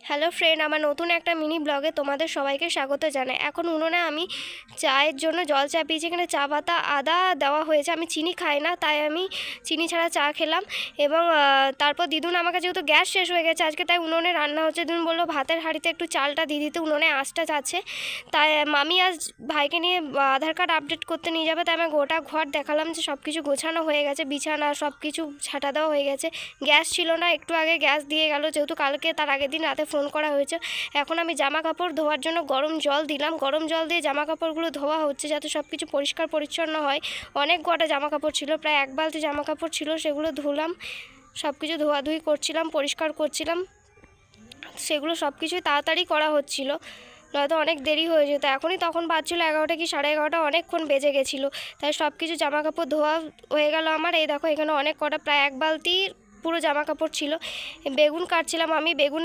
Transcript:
Hello friend, আমার নতুন একটা মিনি ব্লগে তোমাদের সবাইকে স্বাগত জানাই। এখন উনুনে আমি চায়ের জন্য জল চাপিয়েছি। এখানে চা পাতা আদা দেওয়া হয়েছে। আমি চিনি খাই না, তাই আমি চিনি ছাড়া চা খেলাম। এবং তারপর দিদুন আমাকে যেহেতু গ্যাস শেষ হয়ে গেছে আজকে, তাই উনুনে রান্না হচ্ছে। দিদুন বললো ভাতের হাঁড়িতে একটু চালটা দিয়ে দিতে, উনুনে আঁচটা যাচ্ছে। তাই মামি আজ ভাইকে নিয়ে আধার কার্ড আপডেট করতে নিয়ে যাবে, তাই আমি গোটা ঘর দেখালাম যে সব কিছু গোছানো হয়ে গেছে, বিছানা সব কিছু ছাটা দেওয়া হয়ে গেছে। গ্যাস ছিল না, একটু আগে গ্যাস দিয়ে গেল, যেহেতু কালকে তার আগের দিন রাতে ফোন করা হয়েছে। এখন আমি জামা কাপড় ধোয়ার জন্য গরম জল দিলাম, গরম জল দিয়ে জামা কাপড়গুলো ধোয়া হচ্ছে যাতে সব কিছু পরিষ্কার পরিচ্ছন্ন হয়। অনেক কটা জামা কাপড় ছিল, প্রায় এক বালতি জামা কাপড় ছিল, সেগুলো ধুলাম। সব কিছু ধোয়াধুয়ি করছিলাম, পরিষ্কার করছিলাম। সেগুলো সব কিছুই তাড়াতাড়ি করা হচ্ছিল, নয়তো অনেক দেরি হয়ে যেত। এখনই তখন বাজছিল 11টা কি 11:30, অনেকক্ষণ বেজে গেছিলো। তাই সব কিছু জামা কাপড় ধোয়া হয়ে গেল আমার। এই দেখো এখানে অনেক কটা, প্রায় এক বালতি পুরো জামা কাপড় ছিল। বেগুন কাটছিলাম আমি, বেগুনের